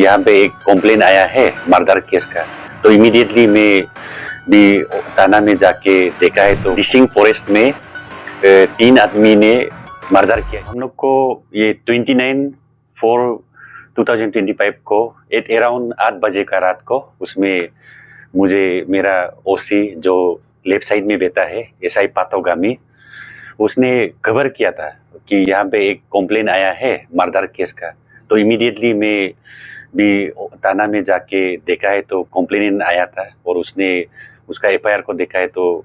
यहाँ पे एक कंप्लेन आया है मर्डर केस का। तो इमीडिएटली मैं भी थाना में जाके देखा है तो डिसिंग फॉरेस्ट में 3 आदमी ने मर्डर किया। हम लोग को ये 29/4/2025 को एट अराउंड 8 बजे का रात को उसमें मुझे मेरा ओसी जो लेफ्ट साइड में बैठा है एसआई पातोगामी, उसने खबर किया था कि यहाँ पे एक कंप्लेन आया है मर्डर केस का। तो इमीडिएटली मैं भी थाना में जाके देखा है तो कंप्लेन आया था और उसने उसका एफआईआर को देखा है तो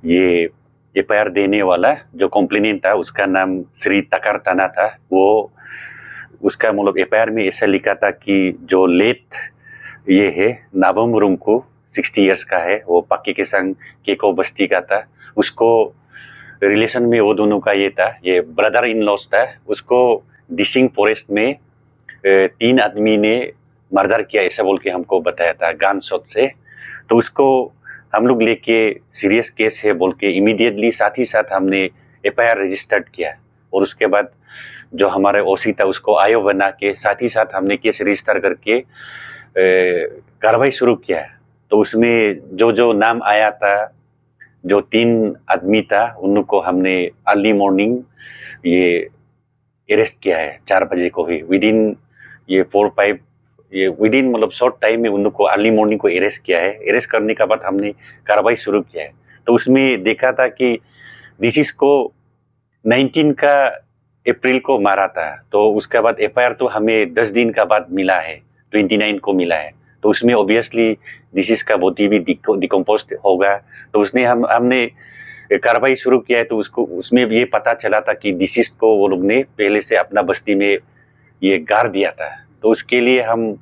ये एफआईआर देने वाला जो कंप्लेनेंट था उसका नाम श्री तकार ताना था। वो उसका मतलब एफआईआर में ऐसा लिखा था कि जो लेट ये है नाबम रुंकू 60 इयर्स का है, वो पक्के के संग केको बस्ती का था। उसको रिलेशन में वो दोनों का ये था, ये ब्रदर इन लॉस था। उसको डिसिंग फॉरेस्ट में 3 आदमी ने मर्डर किया ऐसा बोल के हमको बताया था गन शॉट से। तो उसको हम लोग लेके सीरियस केस है बोल के इमीडिएटली साथ ही साथ हमने एफआईआर रजिस्टर्ड किया और उसके बाद जो हमारे ओसी था उसको आयो बना के साथ ही साथ हमने केस रजिस्टर करके कार्रवाई शुरू किया। तो उसमें जो जो नाम आया था, जो 3 आदमी था, उनको हमने अर्ली मॉर्निंग ये अरेस्ट किया है 4 बजे को ही। विदिन ये 4-5 ये विदिन मतलब शॉर्ट टाइम में उनको अर्ली मॉर्निंग को अरेस्ट किया है। अरेस्ट करने के बाद हमने कार्रवाई शुरू किया है। तो उसमें देखा था कि डिसीज को 19 का अप्रैल को मारा था। तो उसके बाद एफआईआर तो हमें 10 दिन का बाद मिला है, 29 को मिला है। तो उसमें ऑब्वियसली डिसीज का बॉडी भी डिकम्पोज होगा। तो उसने हमने कार्रवाई शुरू किया है। तो उसको उसमें ये पता चला था कि डिसीज को वो लोग ने पहले से अपना बस्ती में ये गाड़ दिया था। तो उसके लिए हम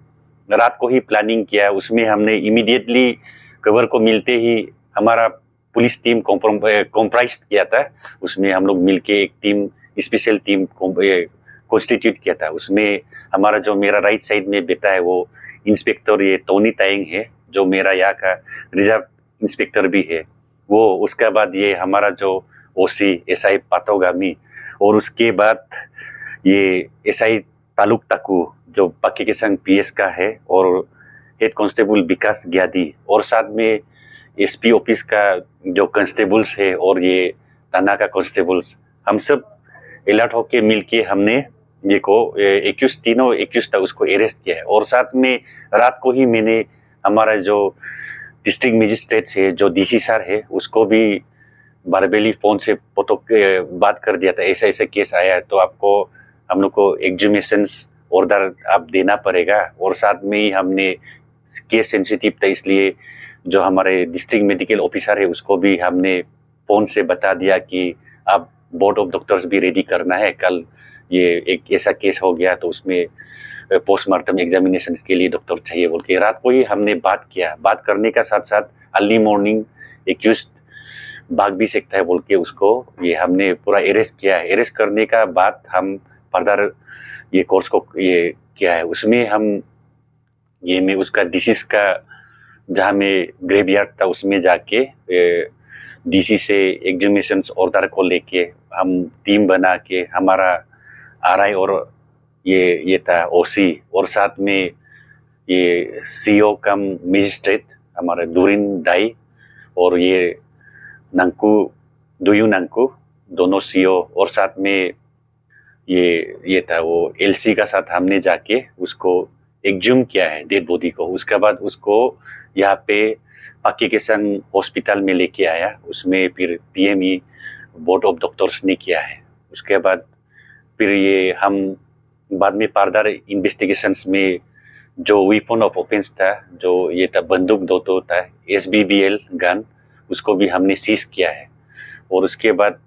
रात को ही प्लानिंग किया। उसमें हमने इमीडिएटली खबर को मिलते ही हमारा पुलिस टीम कॉम्प्राइज किया था। उसमें हम लोग मिलके एक टीम, स्पेशल टीम कॉन्स्टिट्यूट किया था। उसमें हमारा जो मेरा राइट साइड में बैठा है वो इंस्पेक्टर ये टोनी ताइंग है, जो मेरा यहाँ का रिजर्व इंस्पेक्टर भी है वो। उसके बाद ये हमारा जो ओसी एसआई पातोगामी और उसके बाद ये एसआई तालुक टाकू जो पक्के के संग पीएस का है और हेड कांस्टेबल विकास ग्यादी और साथ में एसपी ऑफिस का जो कांस्टेबल्स है और ये थाना का कांस्टेबल्स, हम सब अलर्ट होके मिलके हमने ये को 21 तीनों 21 तक उसको अरेस्ट किया है। और साथ में रात को ही मैंने हमारा जो डिस्ट्रिक्ट मजिस्ट्रेट है जो डीसी सर है उसको भी बारबेली फोन से बात कर दिया था ऐसा ऐसा केस आया है तो आपको हम लोग को एग्जीमेशन ऑर्डर आप देना पड़ेगा। और साथ में ही हमने केस सेंसिटिव था इसलिए जो हमारे डिस्ट्रिक्ट मेडिकल ऑफिसर है उसको भी हमने फोन से बता दिया कि आप बोर्ड ऑफ डॉक्टर्स भी रेडी करना है, कल ये एक ऐसा केस हो गया तो उसमें पोस्टमार्टम एग्जामिनेशन के लिए डॉक्टर चाहिए बोल के रात को ही हमने बात किया। बात करने का साथ साथ अर्ली मॉर्निंग एक्यूज भाग भी सकता है बोल के उसको ये हमने पूरा अरेस्ट किया है। अरेस्ट करने का बाद हम फर्दर ये कोर्स को ये किया है। उसमें हम ये में उसका डिसीज का जहाँ में ग्रेवयार्ड था उसमें जाके डीसी से एग्जीमेशन ऑर्डर को लेके हम टीम बना के हमारा आरआई और ये था ओसी और साथ में ये सीओ कम मजिस्ट्रेट हमारे दुरिन दाई और ये नंकू दुयू नंकू दोनों सीओ और साथ में ये था वो एलसी का साथ हमने जाके उसको एक्सह्यूम किया है डेड बॉडी को। उसके बाद उसको यहाँ पे पक्के के संग हॉस्पिटल में लेके आया। उसमें फिर पीएमई बोर्ड ऑफ डॉक्टर्स ने किया है। उसके बाद फिर ये हम बाद में फर्दर इन्वेस्टिगेशंस में जो वेपन ऑफ ऑफेंस था जो ये था बंदूक दो था एसबीबीएल गन, उसको भी हमने सीज किया है। और उसके बाद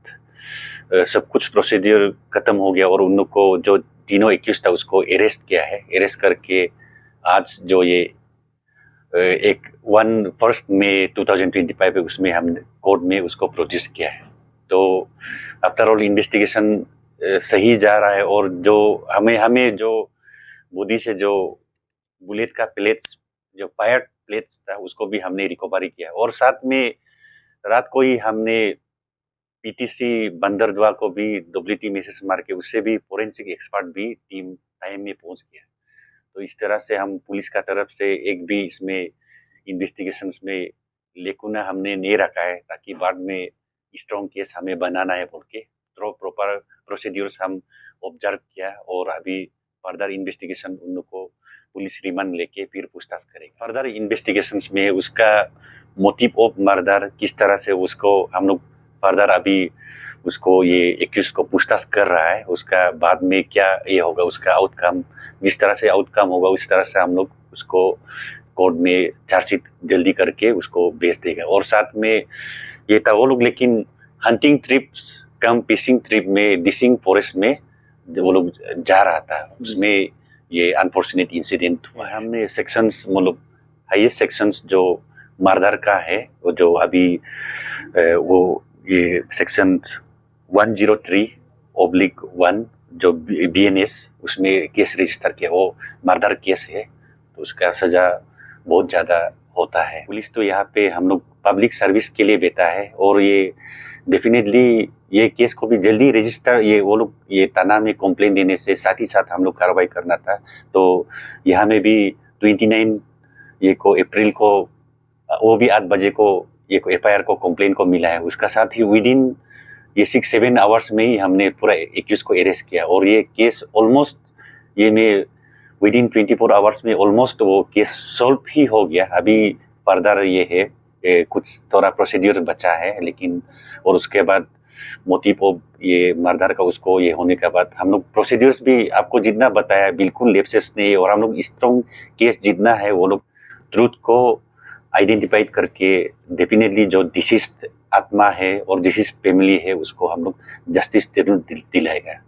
सब कुछ प्रोसीड्यूर खत्म हो गया और उन लोग को जो तीनों एक्यूज था उसको अरेस्ट किया है। अरेस्ट करके आज जो ये 1 मई 2025 उसमें हम कोर्ट में उसको प्रोड्यूस किया है। तो आफ्टर ऑल इन्वेस्टिगेशन सही जा रहा है और जो हमें जो बॉडी से जो बुलेट का प्लेट्स जो फायर प्लेट्स था उसको भी हमने रिकवरी किया और साथ में रात को ही हमने पीटीसी बंदरदुआ को भी डब्ल्यूटी मैसेज मार के उससे भी फोरेंसिक एक्सपर्ट भी टीम टाइम में पहुंच गया। तो इस तरह से हम पुलिस का तरफ से एक भी इसमें इन्वेस्टिगेशंस में लेकुना हमने नहीं रखा है, ताकि बाद में स्ट्रॉन्ग केस हमें बनाना है बोल के तो प्रॉपर प्रोसीड्यूर्स हम ऑब्जर्व किया। और अभी फर्दर इन्वेस्टिगेशन उन लोग को पुलिस रिमांड लेके फिर पूछताछ करेंगे। फर्दर इन्वेस्टिगेशंस में उसका मोटिव ऑफ मर्डर किस तरह से उसको हम लोग फर्दर अभी उसको ये एक्यूज को पूछताछ कर रहा है। उसका बाद में क्या ये होगा, उसका आउटकम जिस तरह से आउटकम होगा उस तरह से हम लोग उसको कोर्ट में चार्जशीट जल्दी करके उसको भेज देगा। और साथ में ये था वो लोग लेकिन हंटिंग ट्रिप कम फिशिंग ट्रिप में डिसिंग फॉरेस्ट में वो लोग जा रहा था, उसमें ये अनफॉर्चुनेट इंसिडेंट हुआ। हमने सेक्शंस मतलब हाईएस्ट सेक्शंस जो मर्डर का है वो जो अभी वो ये सेक्शन 103/1 जो BNS उसमें केस रजिस्टर किया, वो मर्डर केस है, तो उसका सजा बहुत ज़्यादा होता है। पुलिस तो यहाँ पे हम लोग पब्लिक सर्विस के लिए बैठा है और ये डेफिनेटली ये केस को भी जल्दी रजिस्टर ये वो लोग ये थाना में कंप्लेन देने से साथ ही साथ हम लोग कार्रवाई करना था। तो यहाँ में भी 29 ये को अप्रैल को वो भी 8 बजे को ये को FIR को कंप्लेन को मिला है। उसका साथ ही विदिन ये 6-7 आवर्स में ही हमने पूरा एक्यूज को अरेस्ट किया और ये केस ऑलमोस्ट ये में विदिन 24 आवर्स में ऑलमोस्ट वो केस सॉल्व ही हो गया। अभी फर्दर ये है कुछ थोड़ा प्रोसीड्यूर बचा है, लेकिन और उसके बाद मोटिव ऑफ ये मर्डर का उसको ये होने के बाद हम लोग प्रोसीड्यूर्स भी आपको जितना बताया बिल्कुल लेप्सेस नहीं, और हम लोग स्ट्रॉन्ग केस जितना है वो लोग ट्रूथ को आइडेंटिफाई करके डेफिनेटली जो डिसीज्ड आत्मा है और डिसीज्ड फैमिली है उसको हम लोग जस्टिस जरूर दिलाएगा।